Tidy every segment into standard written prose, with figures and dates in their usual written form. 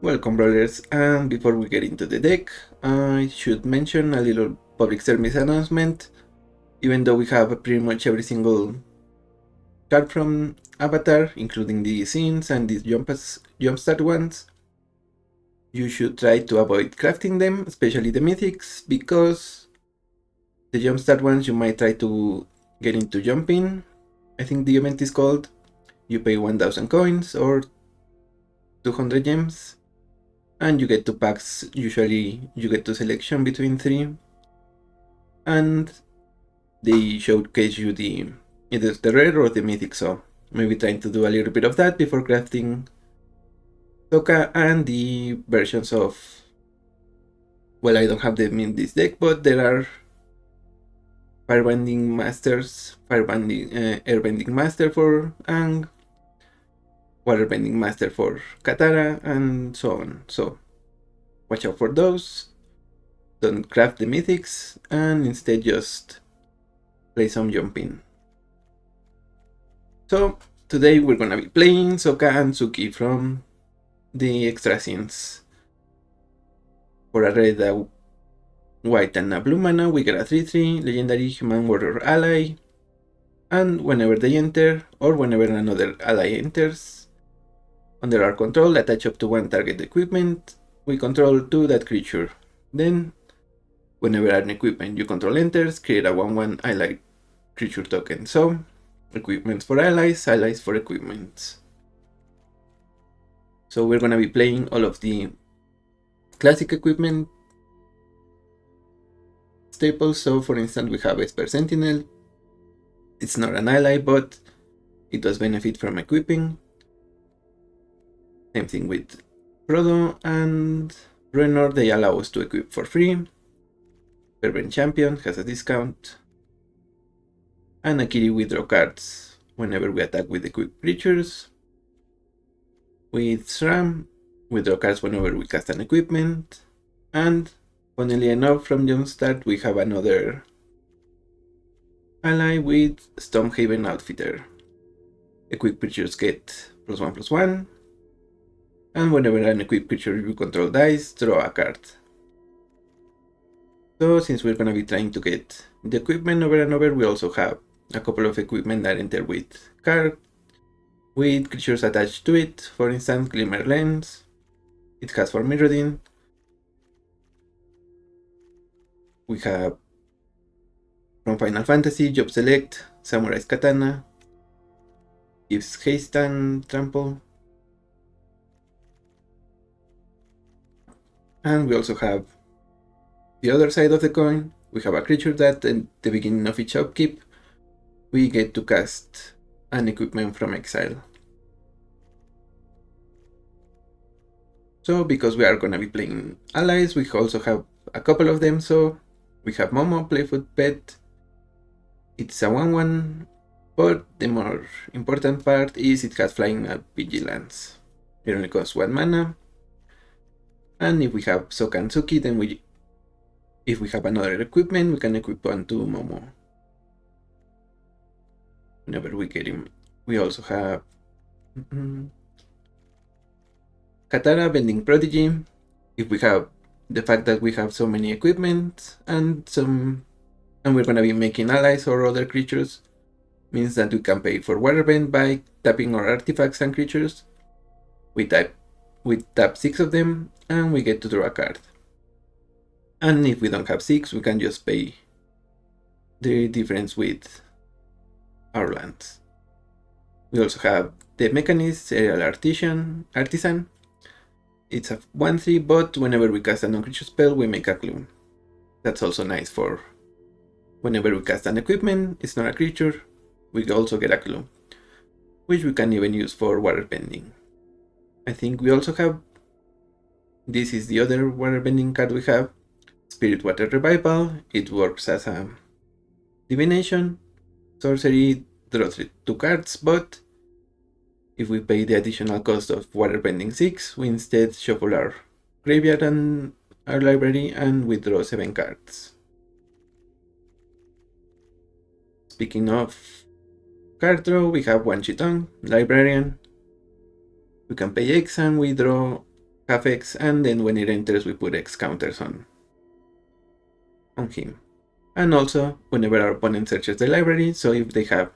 Welcome brawlers, and before we get into the deck, I should mention a little public service announcement. Even though we have pretty much every single card from Avatar, including the scenes and these jumpstart ones, you should try to avoid crafting them, especially the mythics, because the jumpstart ones you might try to get into jumping. I think the event is called. You pay 1000 coins or 200 gems. And you get 2 packs. Usually you get to selection between 3, and they showcase you either the rare or the mythic, so maybe trying to do a little bit of that before crafting Sokka and the versions of, well, I don't have them in this deck, but there are Airbending Master for Ang, Waterbending Master for Katara, and so on. So watch out for those. Don't craft the mythics, and instead just play some jumping. So today we're gonna be playing Sokka and Suki from the extra scenes. For a red, a white, and a blue mana, we get a 3/3 legendary human warrior ally, and whenever they enter, or whenever another ally enters under our control, attach up to 1 target equipment we control to that creature. Then, whenever an equipment you control enters, create a 1/1 ally creature token. So, equipments for allies, allies for equipments. So we're gonna be playing all of the classic equipment staples. So for instance, we have Esper Sentinel. It's not an ally, but it does benefit from equipping. Same thing with Frodo and Bruenor, they allow us to equip for free. Fervent Champion has a discount. And Akiri, we draw cards whenever we attack with equipped creatures. With Shram, we draw cards whenever we cast an equipment. And funnily enough, from Jumpstart, we have another ally with Stormhaven Outfitter. Equipped creatures get +1/+1. And whenever an equipped creature you control dies, draw a card. So since we're gonna be trying to get the equipment over and over, we also have a couple of equipment that enter with creatures attached to it. For instance, Glimmer Lens. It has for Mirrodin. We have from Final Fantasy, Job Select, Samurai's Katana, gives haste and trample. And we also have the other side of the coin. We have a creature that at the beginning of each upkeep, we get to cast an equipment from exile. So because we are going to be playing allies, we also have a couple of them. So we have Momo, Playfoot Pet. It's a 1/1, but the more important part is it has Flying and Vigilance. It only costs 1 mana. And if we have Sokka and Suki, then if we have another equipment, we can equip one to Momo whenever we get him. We also have Katara, Bending Prodigy. If we have the fact that we have so many equipment and we're gonna be making allies or other creatures, means that we can pay for Waterbend by tapping our artifacts and creatures. We tap 6 of them, and we get to draw a card. And if we don't have 6, we can just pay the difference with our lands. We also have the Mechanist, Aerial Artisan. It's a 1/3, but whenever we cast a non-creature spell, we make a clue. That's also nice for whenever we cast an equipment, it's not a creature, we also get a clue, which we can even use for waterbending. I think we also have, this is the other waterbending card we have, Spirit Water Revival. It works as a divination, sorcery, draw 2 cards, but if we pay the additional cost of waterbending 6, we instead shuffle our graveyard and our library and we draw 7 cards. Speaking of card draw, we have 1 Chitong, Librarian. We can pay X and we draw have X, and then when it enters we put X counters on him. And also whenever our opponent searches the library, so if they have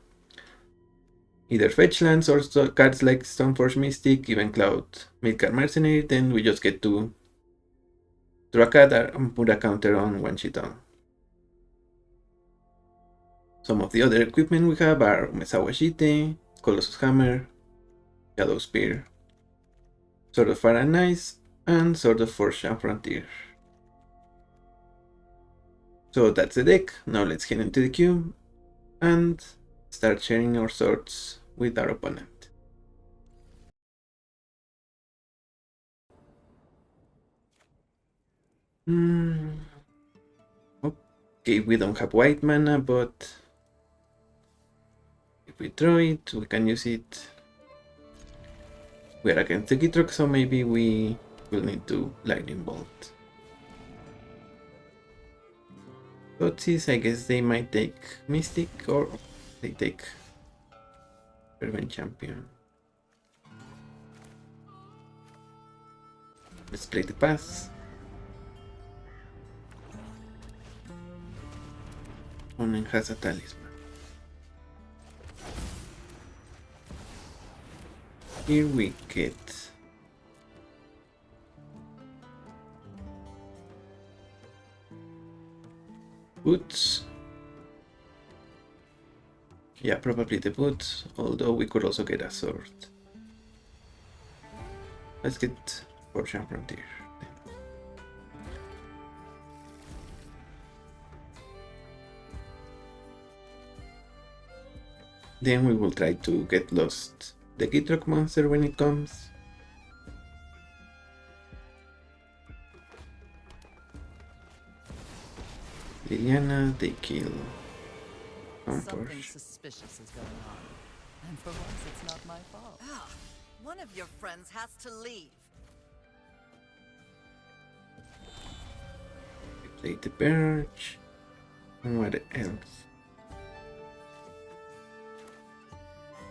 either fetch lands or cards like Stoneforge Mystic, even Cloud, Midgard Mercenary, then we just get to draw a card and put a counter on one sheet on. Some of the other equipment we have are Umezawa Shite, Colossus Hammer, Shadow Spear, Sword of Fire and Ice, and Sword of Forge and Frontier. So that's the deck. Now let's head into the queue and start sharing our swords with our opponent. Okay, we don't have white mana, but if we throw it, we can use it. We are against the Gitrog, so maybe we will need to Lightning Bolt. Totsis, I guess they might take Mystic, or they take Fervent Champion. Let's play the pass. Opponent has a Talisman. Here we get boots. Yeah, probably the boots, although we could also get a sword. Let's get Forge and Frontier. Then we will try to get lost the Gitrog monster when it comes. Liliana, they kill. Something suspicious is going on. And for once, it's not my fault. Ugh, one of your friends has to leave. We play the Birch. And what else?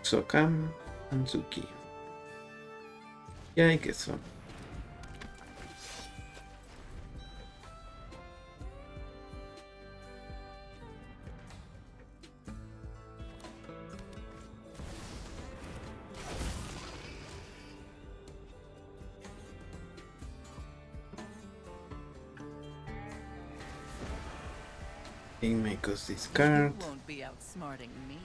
Sokka and Suki. Yeah, I guess so. They make us discard. You won't be outsmarting me.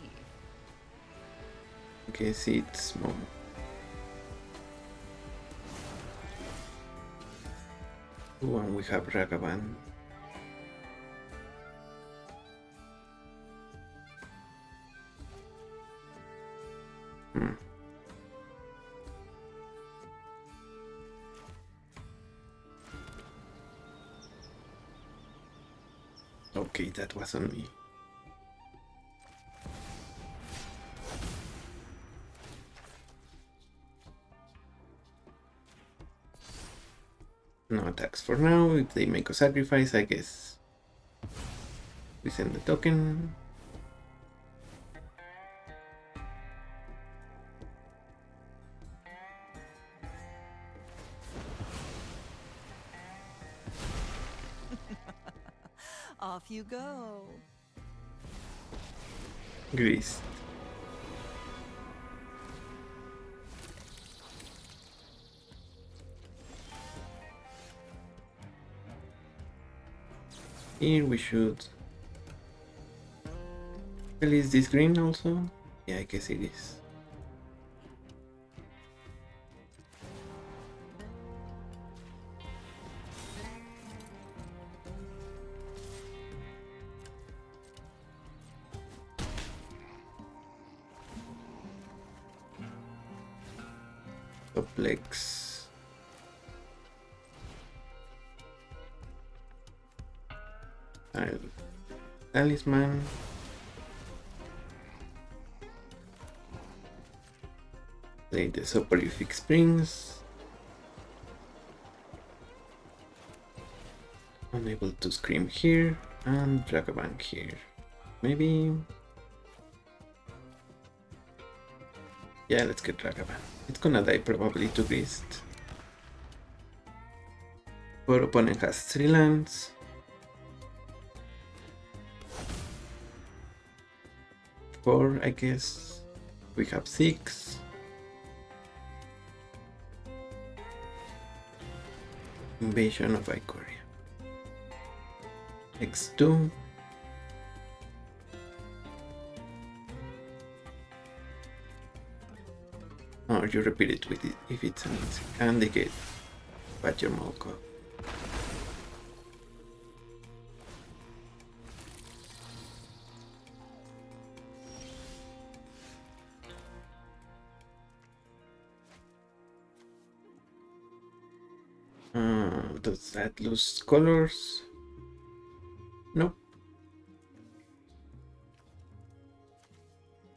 Guess it's Momo. Oh, and we have Ragavan. Okay, that was on me. No attacks for now. If they make a sacrifice, I guess we send the token. Off you go. Greased. Here we should. Well, is this green also? Yeah, I guess it is. Complex. Talisman. Play the Soporific Springs. Unable to scream here and drag a bank here. Maybe. Yeah, let's get Dragavan. It's gonna die probably to Beast. Our opponent has 3 lands. Four, I guess. We have 6. Invasion of Ikoria. X2. Or you repeat it with it if it's an insect. And they get Badger Molko. Does that lose colors? Nope.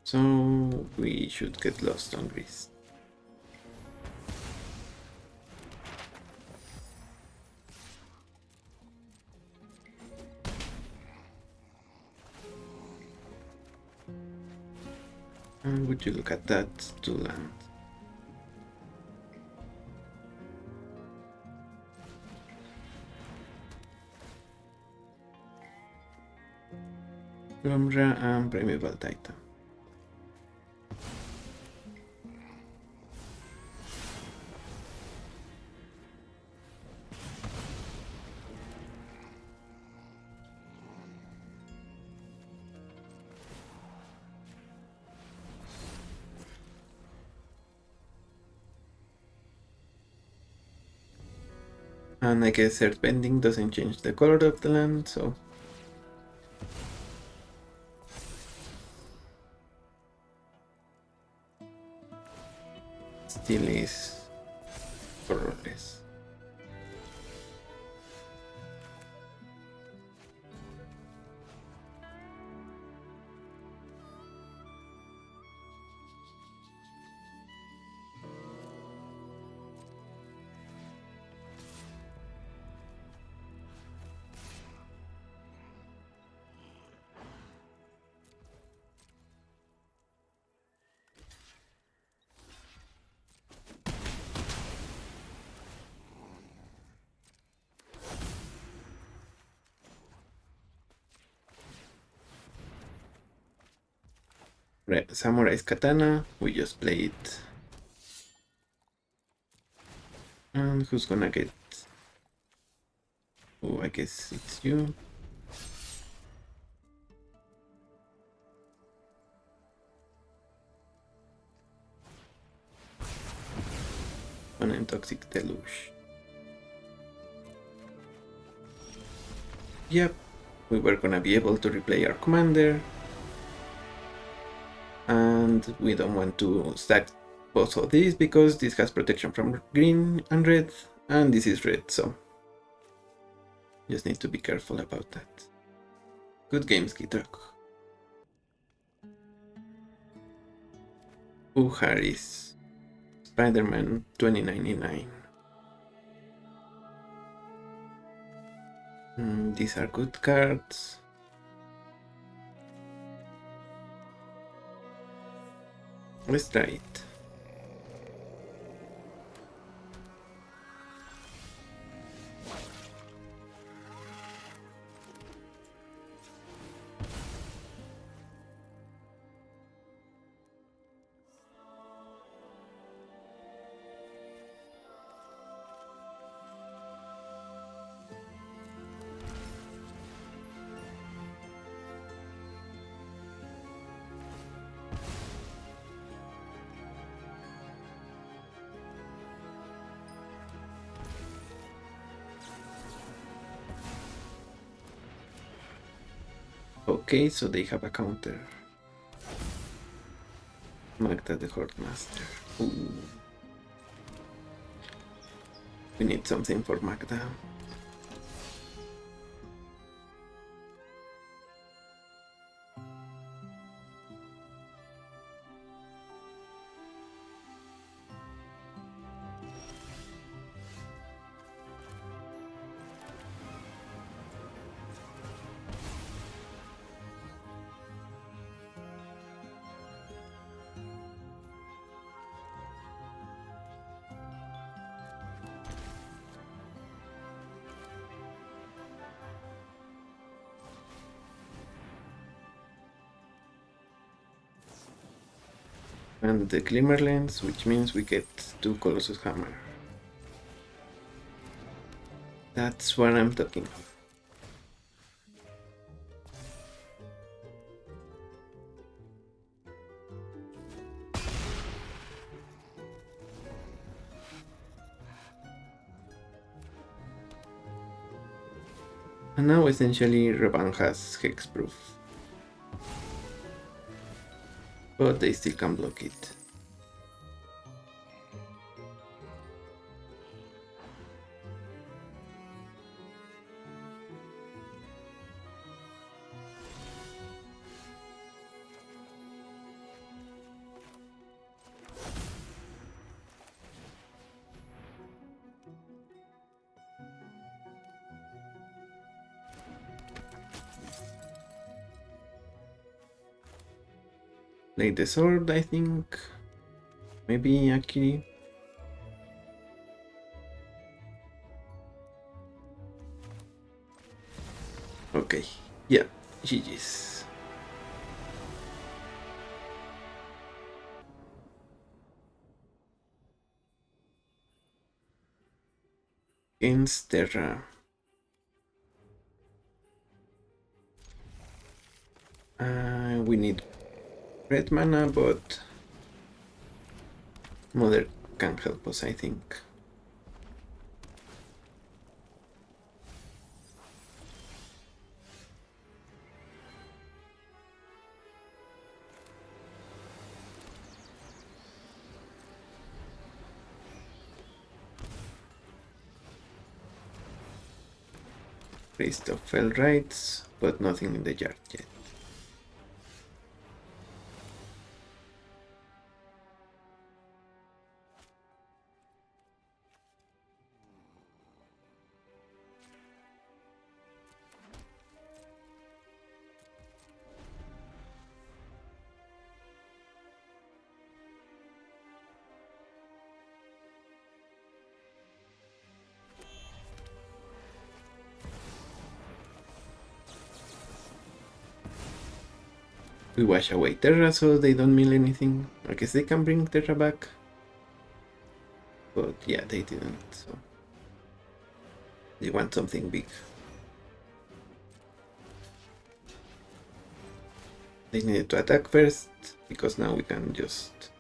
So we should get lost on Greece. And would you look at that, 2 land? Lumra and Primeval Titan. And I guess earth bending doesn't change the color of the land, so still is colorless. Right, Samurai's Katana, we just played. And who's gonna get? Oh, I guess it's you. An Toxic Deluge. Yep, we were gonna be able to replay our commander. And we don't want to stack both of these because this has protection from green and red, and this is red, so just need to be careful about that. Good games, Gitrak. Ooh, Harris. Spider-Man 2099. These are good cards. Let's try it. Okay, so they have a counter. Magda the Hordmaster. Ooh. We need something for Magda. And the Glimmer Lens, which means we get 2 Colossus Hammer. That's what I'm talking about. And now essentially Revan has hexproof. But they still can block it. Like the sword, I think. Maybe Akiri. Okay, yeah, GG's. Against Terra. We need red mana, but Mother can help us, I think. Priest of Fell Rights, but nothing in the yard yet. We wash away Terra so they don't mill anything. I guess they can bring Terra back. But yeah, they didn't, so they want something big. They needed to attack first, because now we can just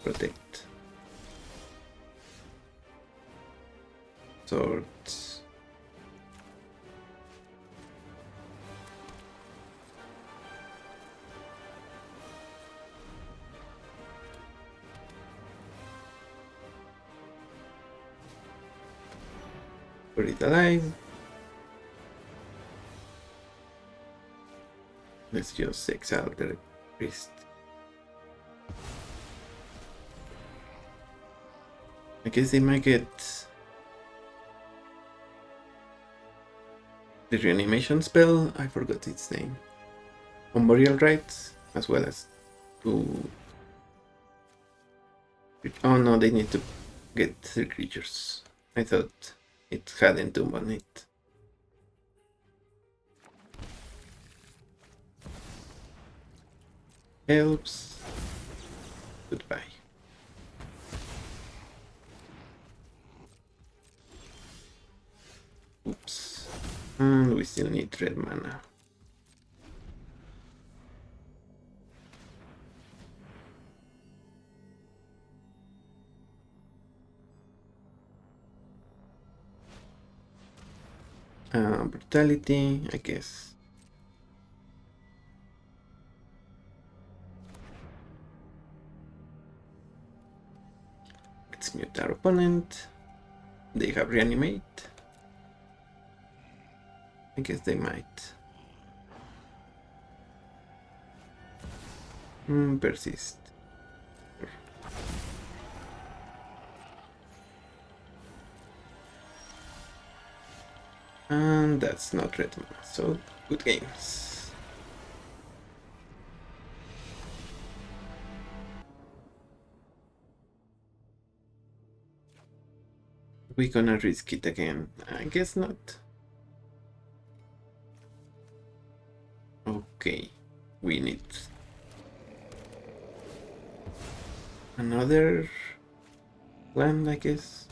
protect. Swords. Put it alive. Let's just exile the priest. I guess they might get the reanimation spell. I forgot its name. On burial rites, as well as to. Oh no, they need to get 3 creatures. I thought it had Entomb on it. Helps. Goodbye. Oops. And we still need red mana. Brutality, I guess. Let's mute our opponent. They have reanimate. I guess they might. Persist. And that's not red mana, so good games. We gonna risk it again? I guess not. Okay, we need another land, I guess.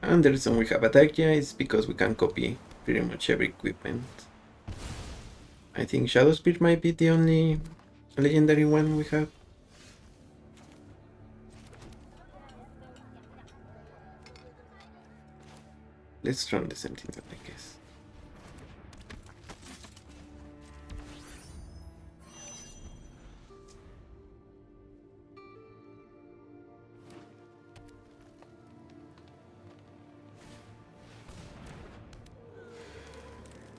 And the reason we have attack is because we can copy pretty much every equipment. I think Shadow Spear might be the only legendary one we have. Let's run the Sentinel, I guess.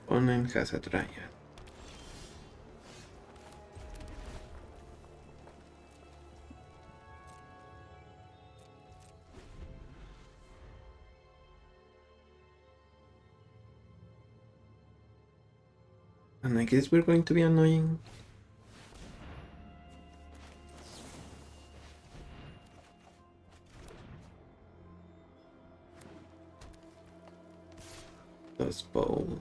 Opponent has a Dryad. And I guess we're going to be annoying. Those bowl.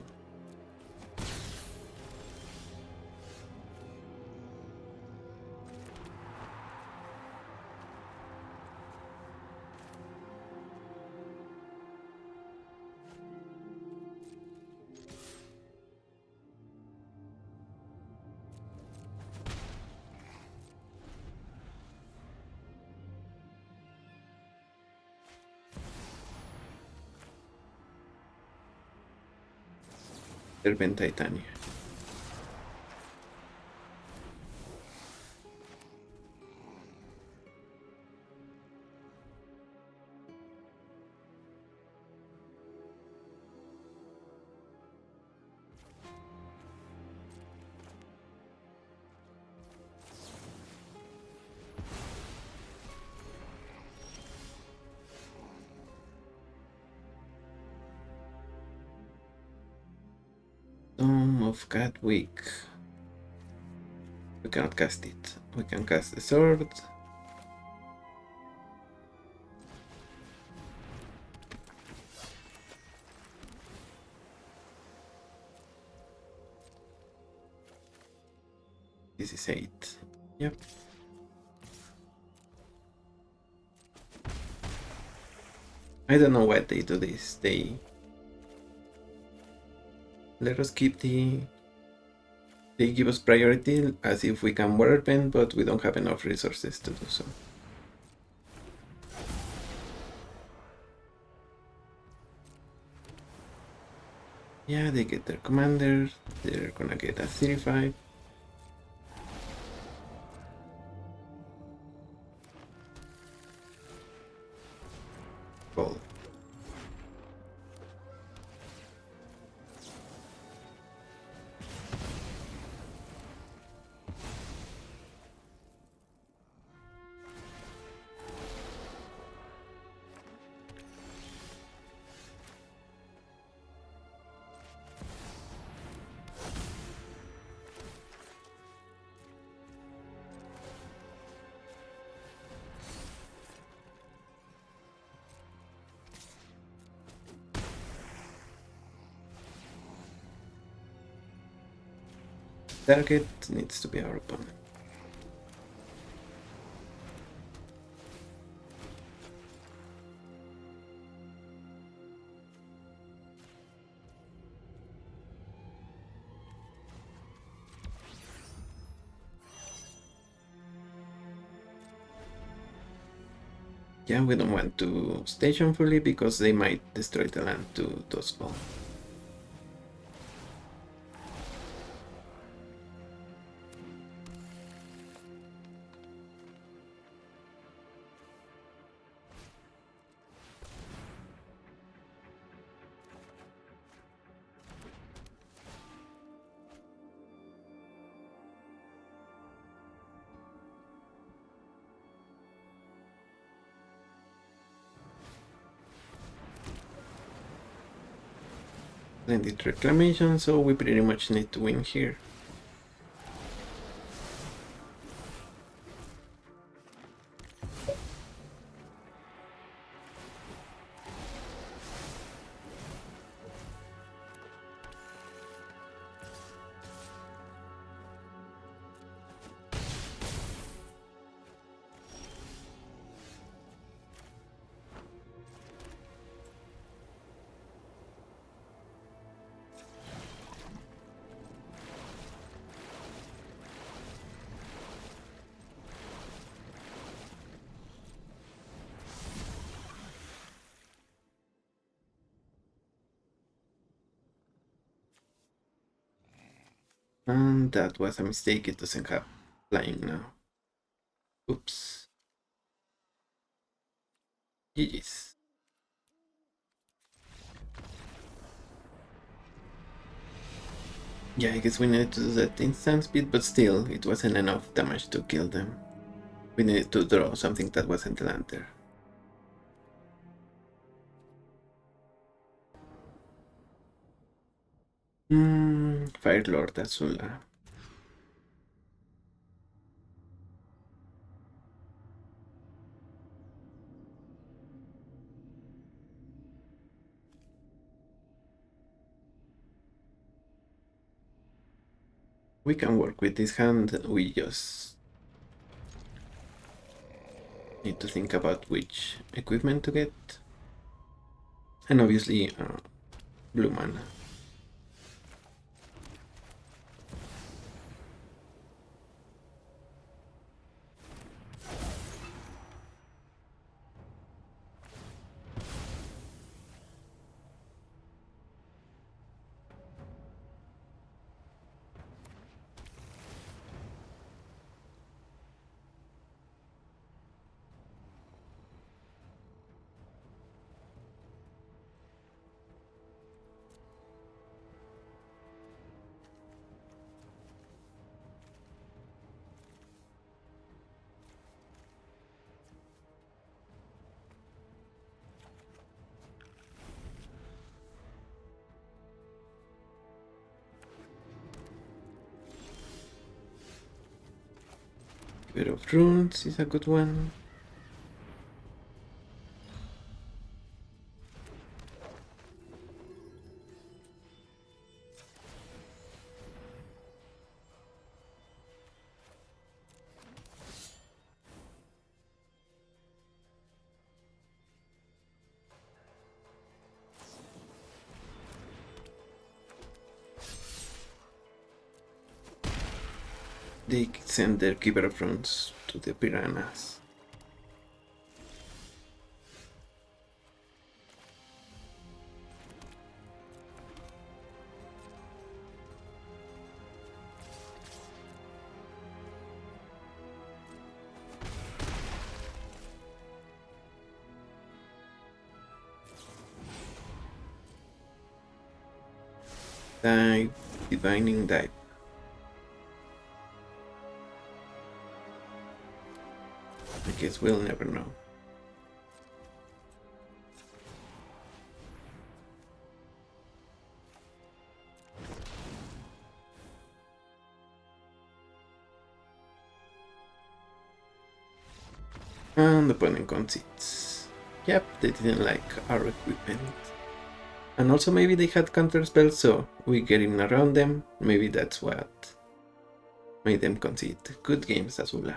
Serpent Titania. Tome of Catwick. We cannot cast it. We can cast the sword. This is 8. Yep. I don't know why they do this. They let us keep they give us priority as if we can waterbend, but we don't have enough resources to do so. Yeah, they get their commander. They're gonna get a 35. Gold. Target needs to be our opponent. Yeah, we don't want to station fully because they might destroy the land to Dustball. Splendid Reclamation, so we pretty much need to win here. And that was a mistake, it doesn't have flying now. Oops. GG's. Yeah, I guess we needed to do that instant speed, but still, it wasn't enough damage to kill them. We needed to draw something that wasn't the lantern. Fire Lord Azula. We can work with this hand, we just need to think about which equipment to get. And obviously, blue mana. Bit of runes is a good one. They send their Keeper of Runes to the piranhas. Dive, divining dive. I guess we'll never know. And the opponent concedes. Yep, they didn't like our equipment. And also maybe they had counter spells, so we getting around them. Maybe that's what made them concede. Good games, Azula.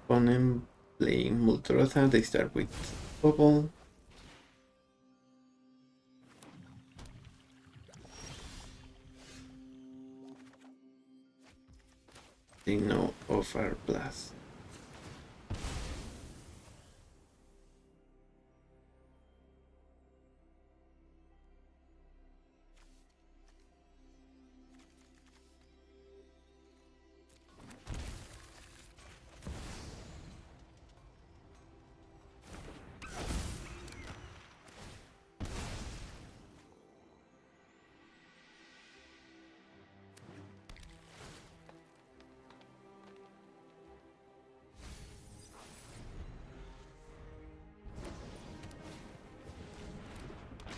Opponent playing Multirosa, they start with Bubble. They know of our blast.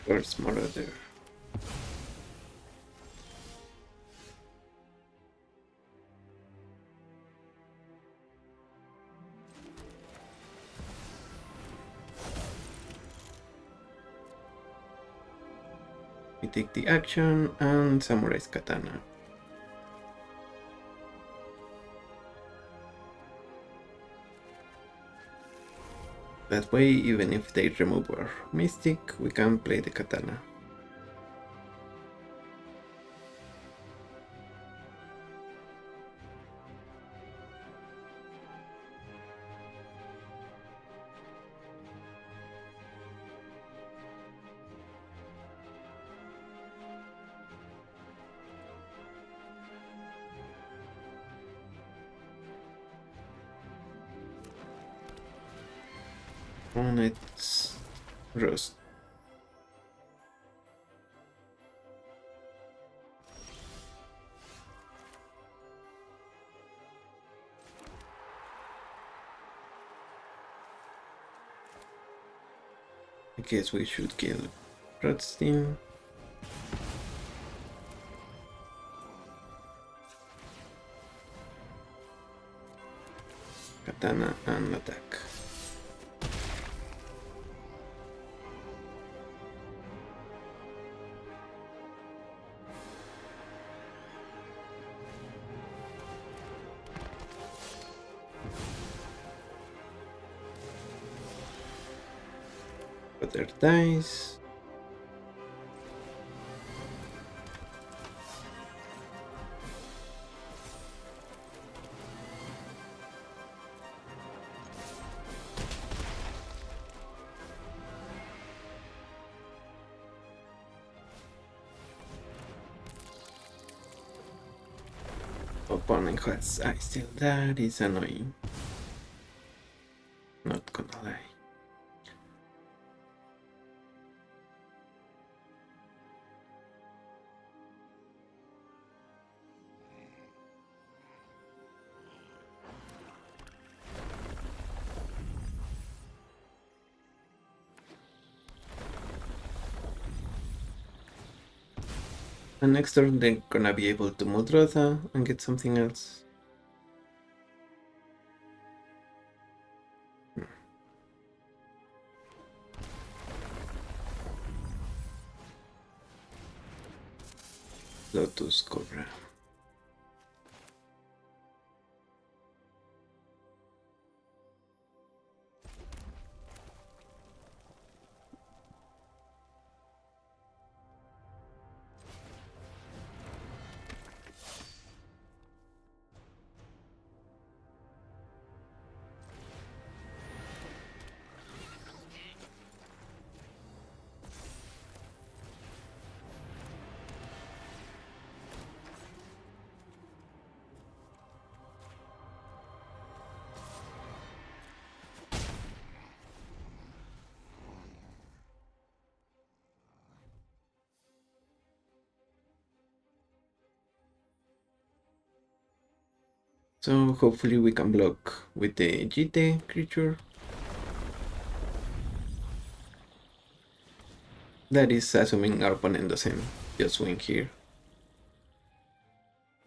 First Marauder. We take the action and Samurai's Katana. That way, even if they remove our Mystic, we can play the Katana. opponent's roast. I guess we should kill Rodstein. Katana and attack. Other dice. Opponent has ice still. That is annoying. Not gonna lie. And next turn they're gonna be able to Mudrasa and get something else. Lotus Cobra. So hopefully we can block with the GT creature. That is assuming our opponent doesn't just win here.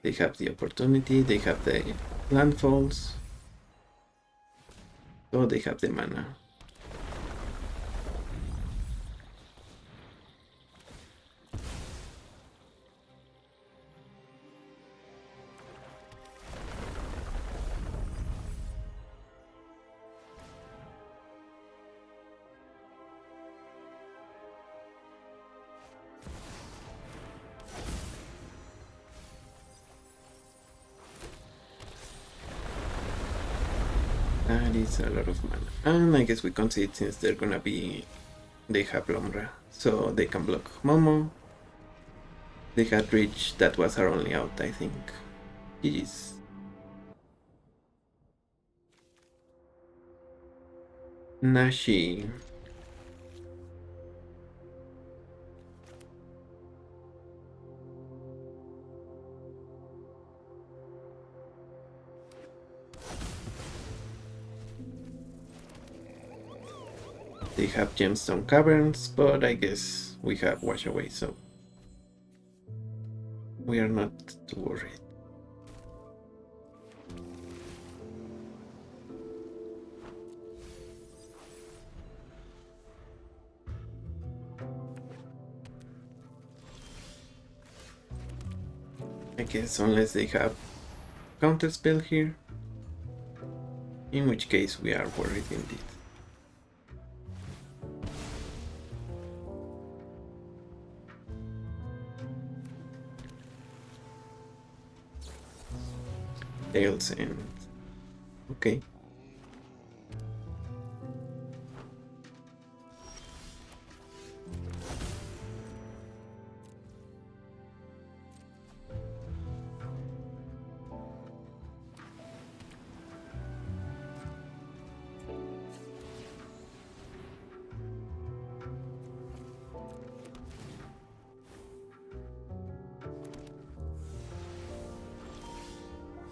They have the opportunity, they have the landfalls, so they have the mana. That is a lot of mana. And I guess we concede since they're gonna be... They have Lombra, so they can block Momo. They had Reach, that was our only out, I think. GG's. Nashi. They have Gemstone Caverns, but I guess we have Wash Away, so we are not too worried. I guess unless they have Counterspell here, in which case we are worried indeed. Tails End. Okay.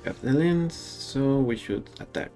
Have the lens, so we should attack.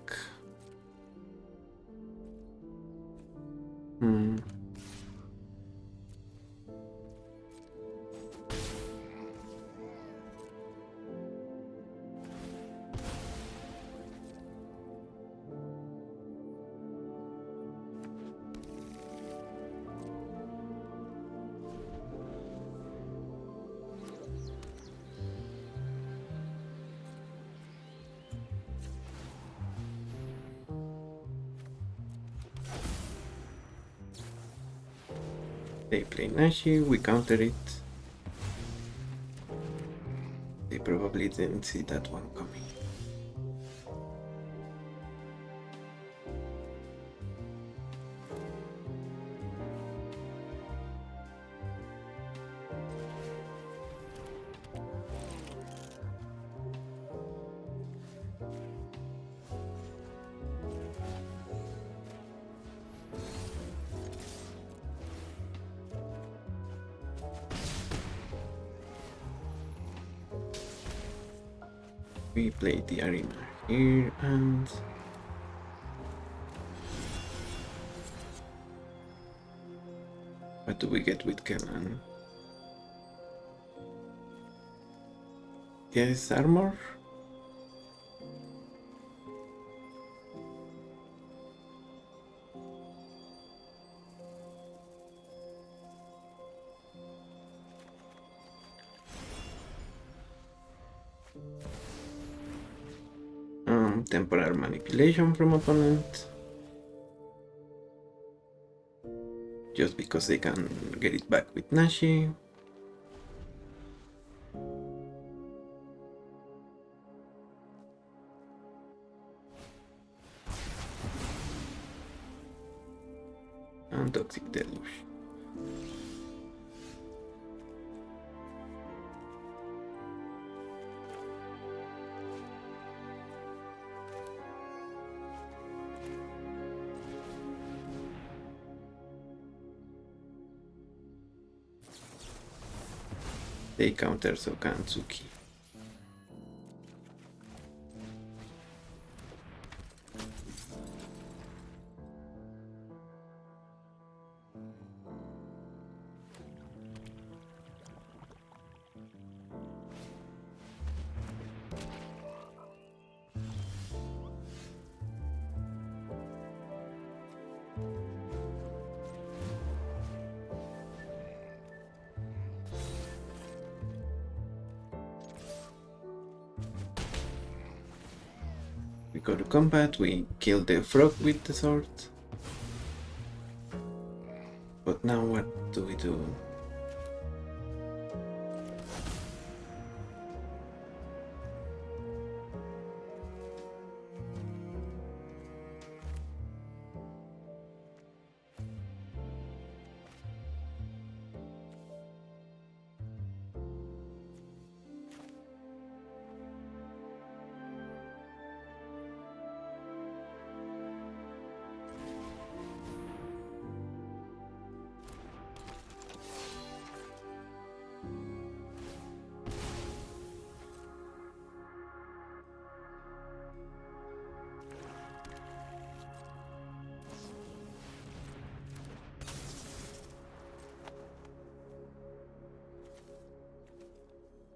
They play Nashi, we counter it. They probably didn't see that one coming. We play the arena here and what do we get with Kellan? Yes, armor? Temporary manipulation from opponent. Just because they can get it back with Nashi. And Toxic Deluge. They counter Sokka and Suki. We go to combat, we kill the frog with the sword. But now what do we do?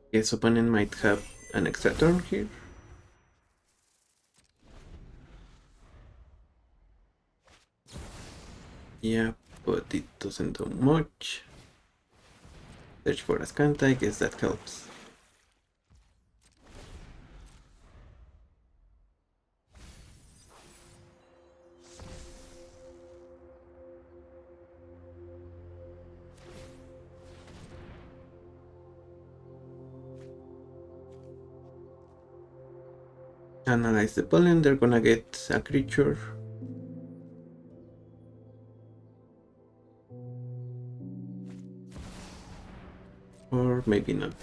His opponent might have an extra turn here. Yeah, but it doesn't do much. Search for Ascanta, I guess that helps. Analyze the pollen, they're gonna get a creature. Or maybe not.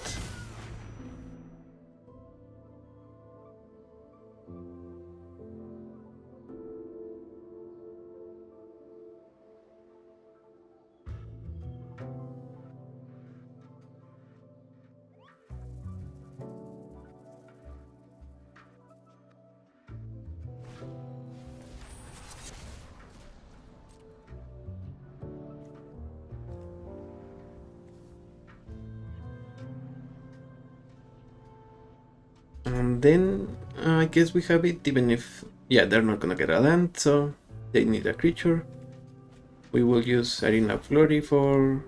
And then I guess we have it, even if, yeah, they're not gonna get a land, so they need a creature. We will use Arena Flurry for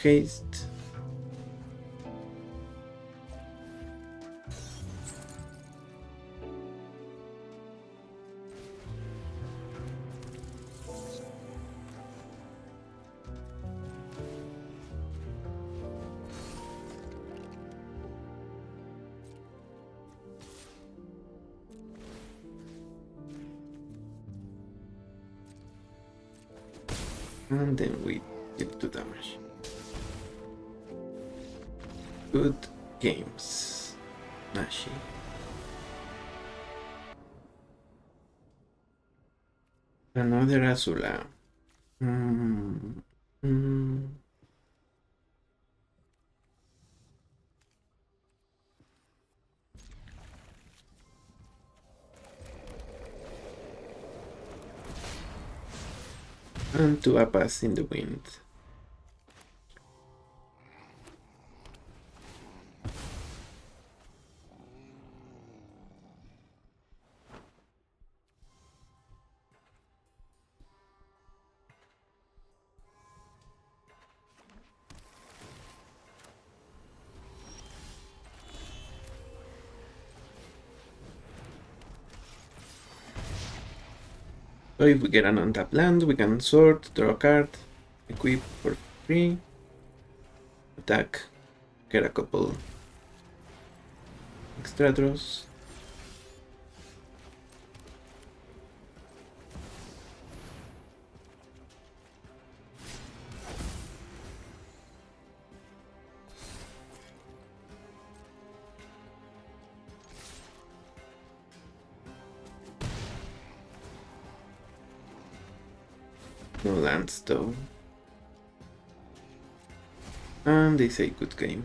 haste. And then we deal 2 damage. Good games, Nashi. Another Azula. And 2 Appas in the wind. So if we get an untapped land, we can sort, draw a card, equip for free, attack, get a couple extra draws. No lands though. And they say good game.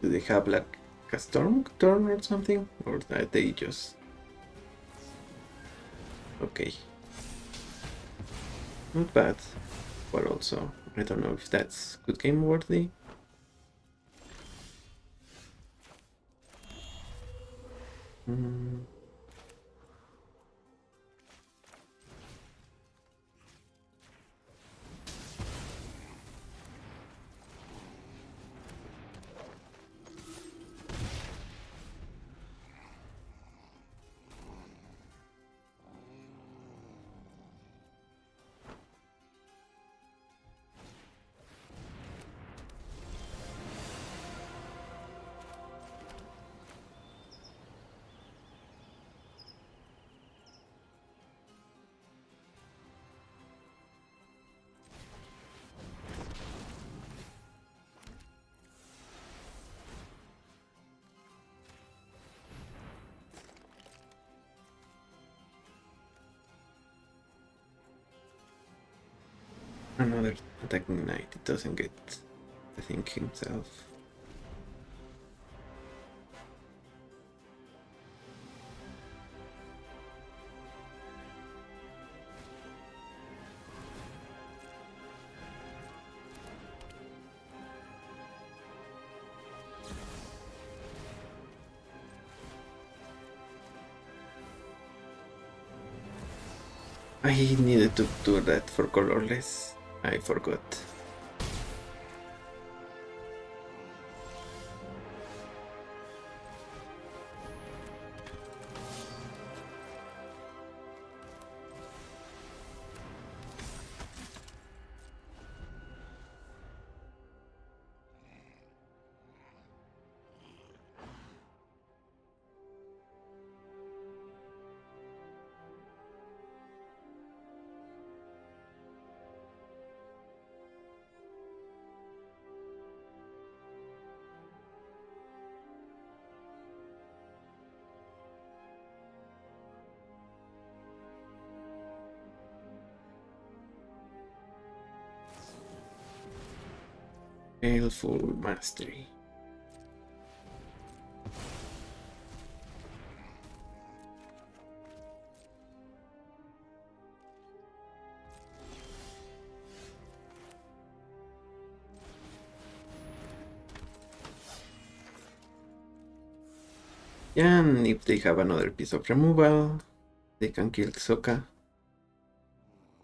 Do they have like a storm turn or something? Or are they just... Okay. Not bad. But also, I don't know if that's good game worthy. Another attacking knight, it doesn't get the thing himself. I needed to do that for colorless. I forgot. Baleful Mastery. Yeah, and if they have another piece of removal, they can kill Sokka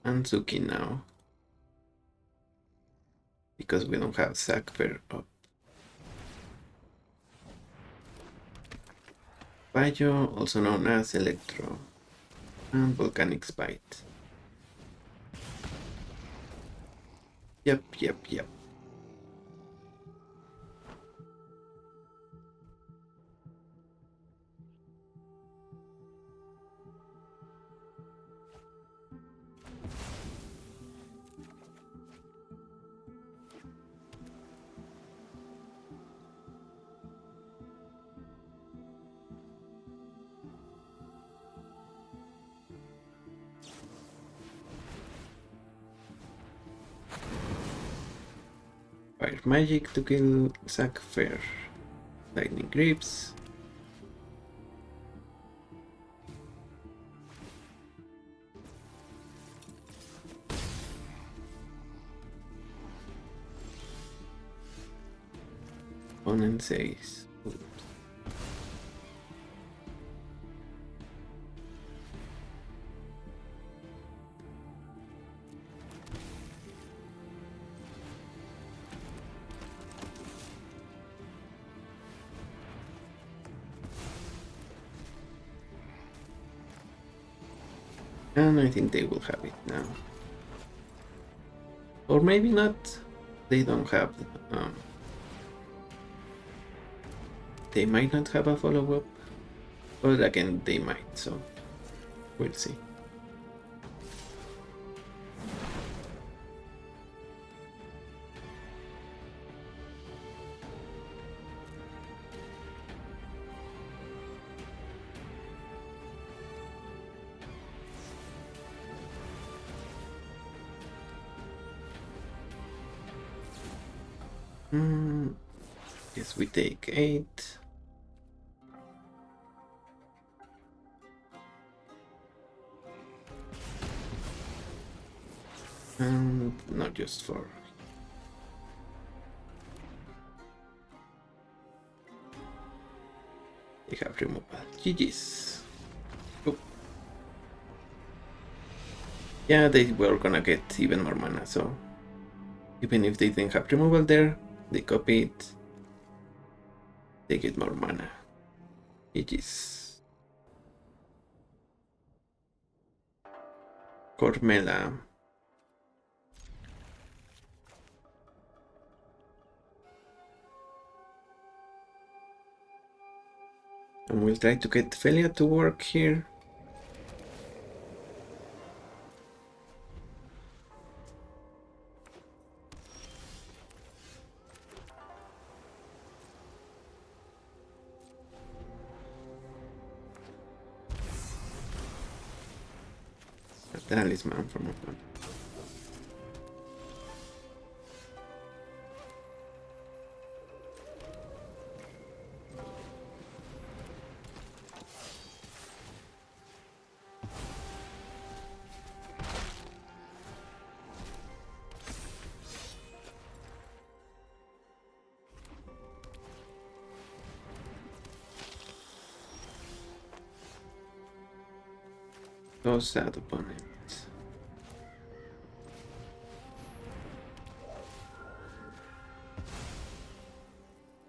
and Suki now. Because we don't have Sackfair up. Bayo, also known as Electro, and Volcanic Spite. Yep. Fire Magic to kill Sackfair. Lightning Grips. Opponent says. Oops. And I think they will have it now. Or maybe not. They don't have. They might not have a follow-up. But again, they might, so we'll see. Guess we take 8. And not just 4. They have removal. GG's. Oh. Yeah, they were gonna get even more mana, so even if they didn't have removal there, they copy it. They get more mana. GG's. Cormela. And we'll try to get Felia to work here. A talisman from a fun. So sad opponent.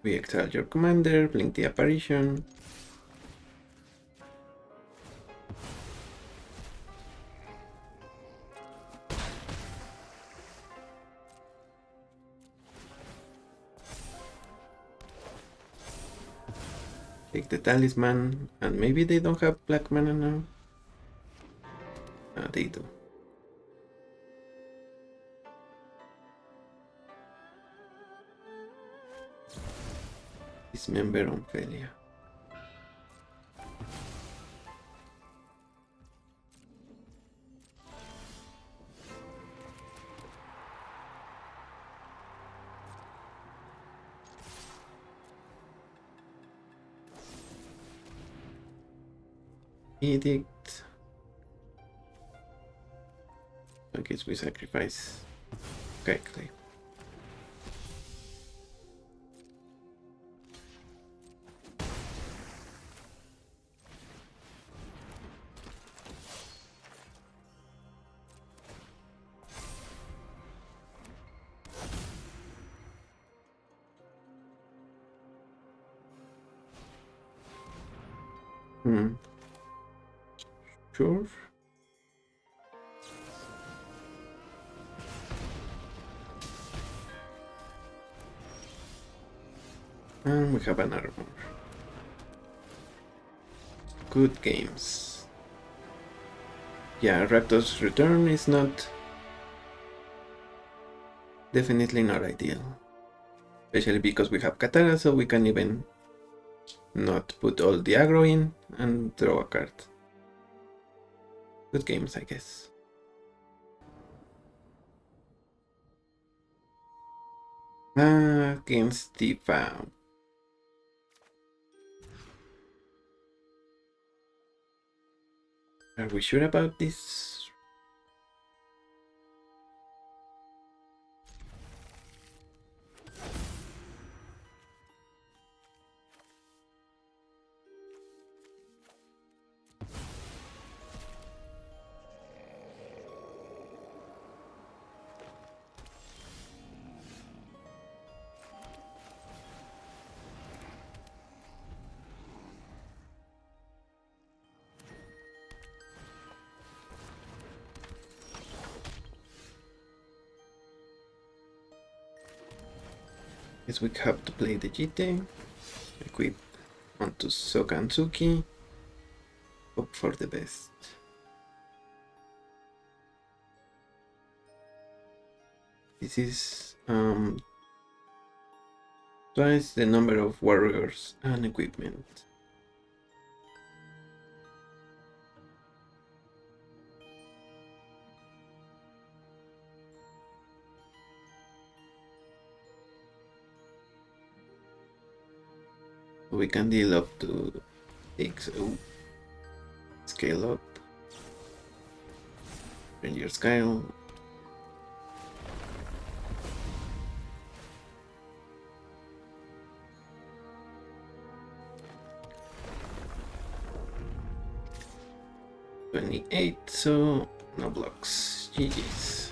We exile your commander, blink the apparition. Take the talisman, and maybe they don't have black mana now. They do. Dismember on Felia. Edict. I guess we sacrifice. Okay, clay. Hmm. Sure. And we have an armor. Good games. Yeah, Raptor's return is definitely not ideal. Especially because we have Katara, so we can even not put all the aggro in and throw a card. Good games, I guess. Against Tifa. Are we sure about this? Guess we have to play the GT. Equip onto Sokka and Suki. Hope for the best. This is twice the number of warriors and equipment. We can deal up to 6. Oh, scale up. Ranger scale. $28, so no blocks. GG's.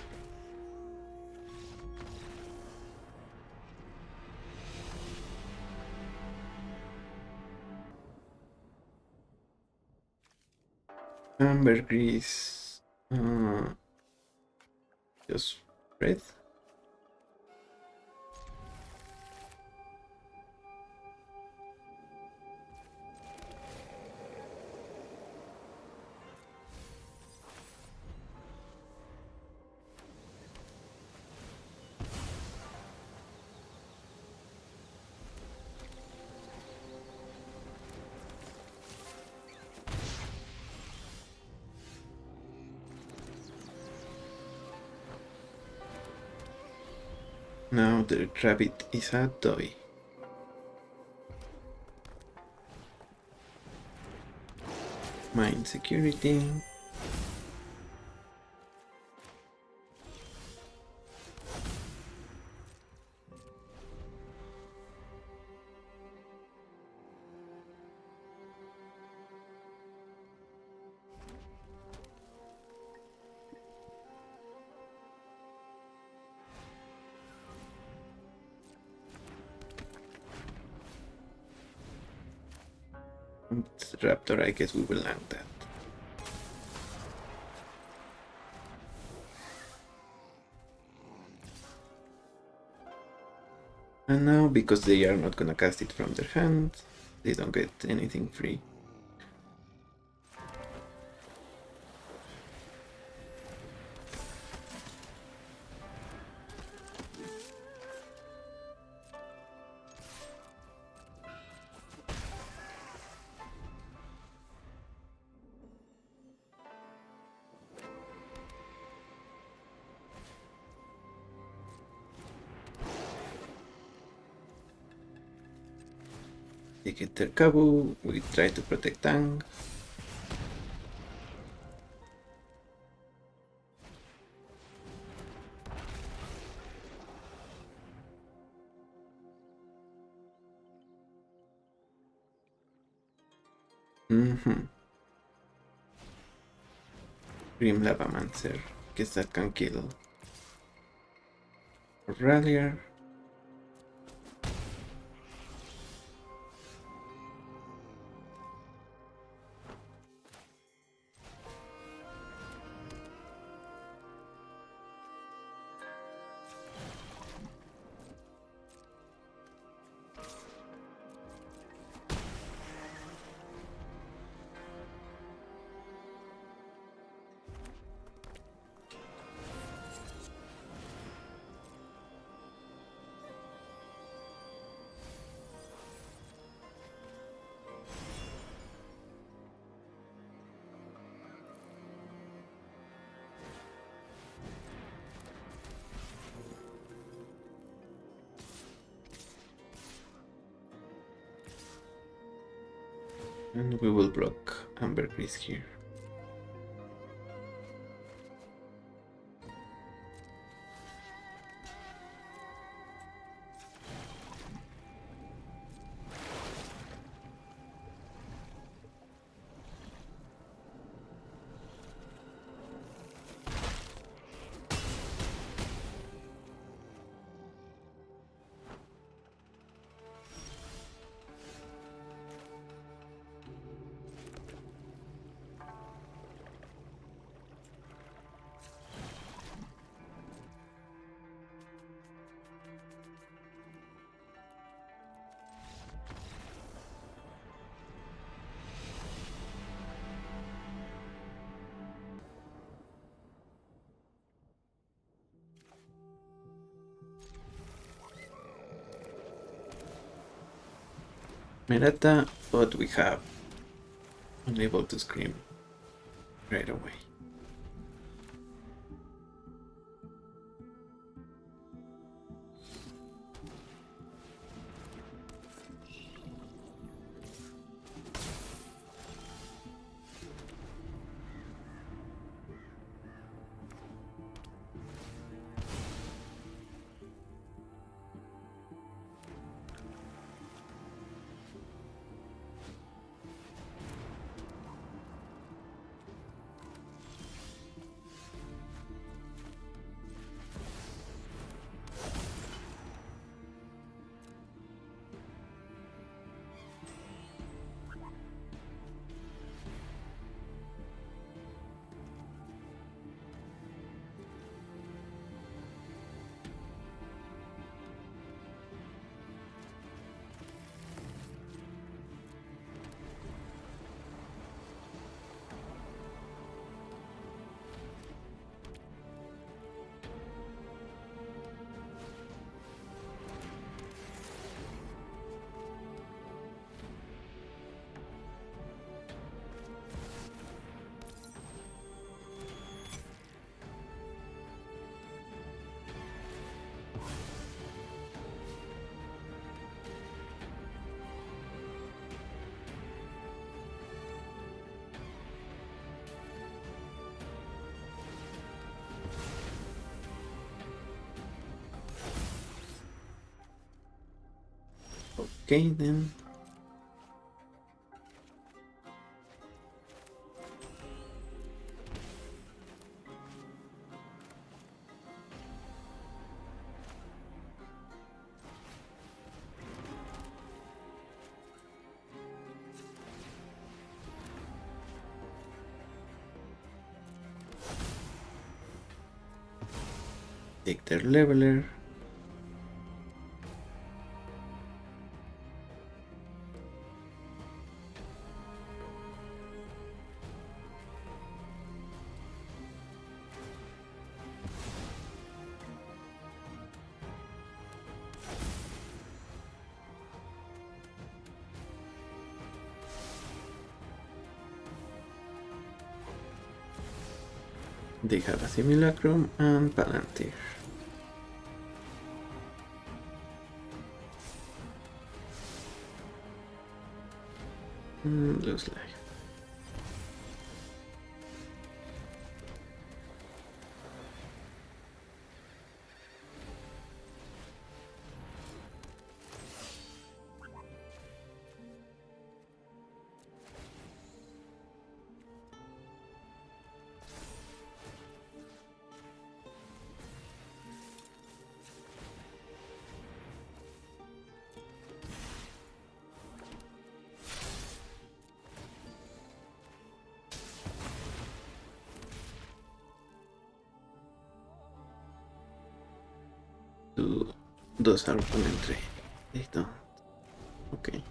Ambergris. Just red. Now the rabbit is a toy. Mine security. Raptor, I guess we will land that. And now, because they are not gonna cast it from their hand, they don't get anything free. They get their Kabu, we try to protect Tang. Grim Lavamancer, guess that can kill. Rallier. And we will block Ambergris here. Merata, but we have unable to scream right away. Okay then. Take their leveler. They have a Simulacrum and Palantir. Lose life. Those are opponentry. They don't. Okay.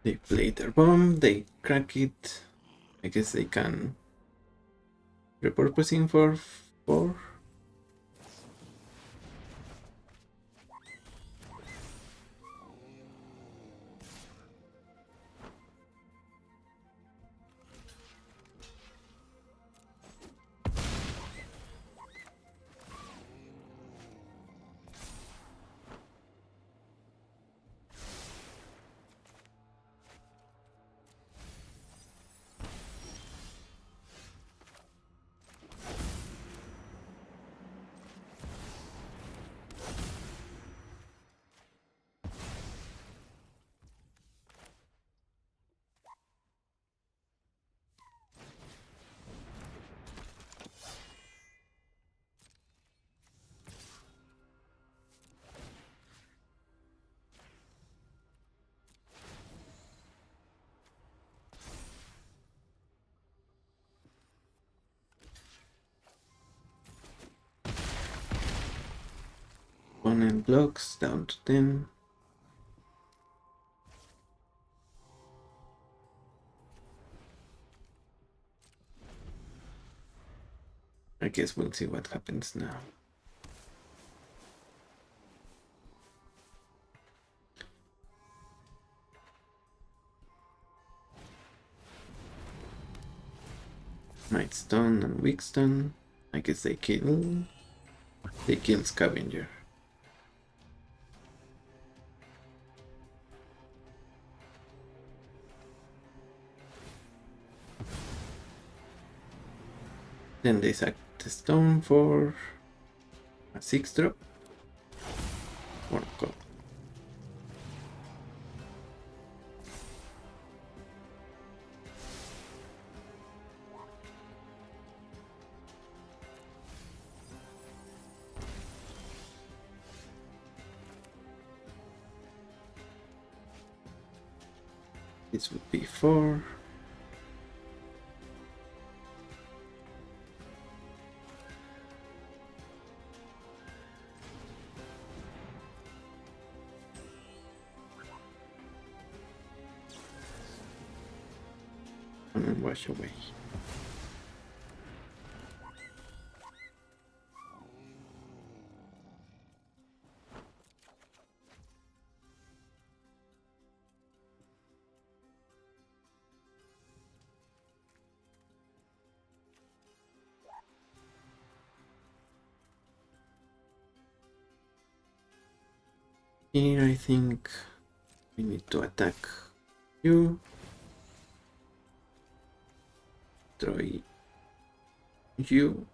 They play their bomb, they crack it. I guess they can repurposing for 4. Opponent blocks down to 10. I guess we'll see what happens now. Might stun and weak stun. I guess they kill Scavenger. Then they sack the stone for a 6-drop. Or go. This would be 4. And then wash away. Here I think we need to attack you. Destroy you.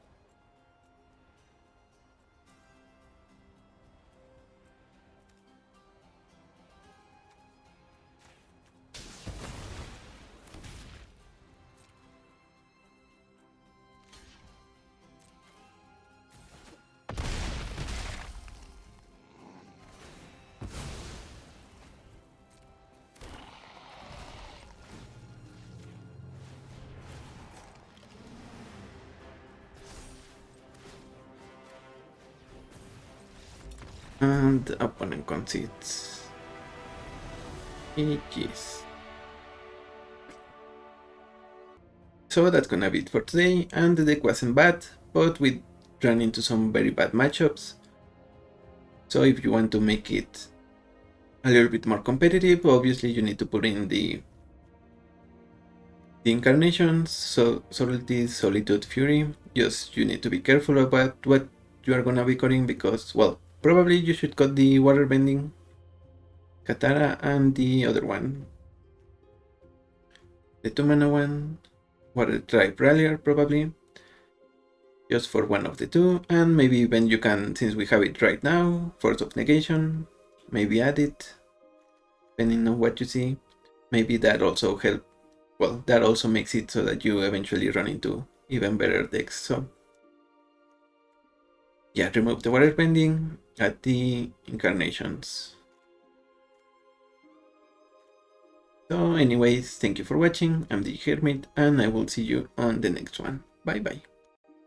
And the opponent concedes. GG's. So that's gonna be it for today, and the deck wasn't bad, but we ran into some very bad matchups. So if you want to make it a little bit more competitive, obviously you need to put in the incarnations, so Subtlety, Solitude, Fury. Just you need to be careful about what you are gonna be cutting, because, well, probably you should cut the waterbending Katara and the other one, the 2-mana one, Water Tribe Rallier, probably, just for one of the two. And maybe even you can, since we have it right now, Force of Negation, maybe add it, depending on what you see. Maybe that also help. Well, that also makes it so that you eventually run into even better decks. So yeah, remove the waterbending, add the incarnations. So anyways, thank you for watching. I'm the Hermit, and I will see you on the next one. Bye bye.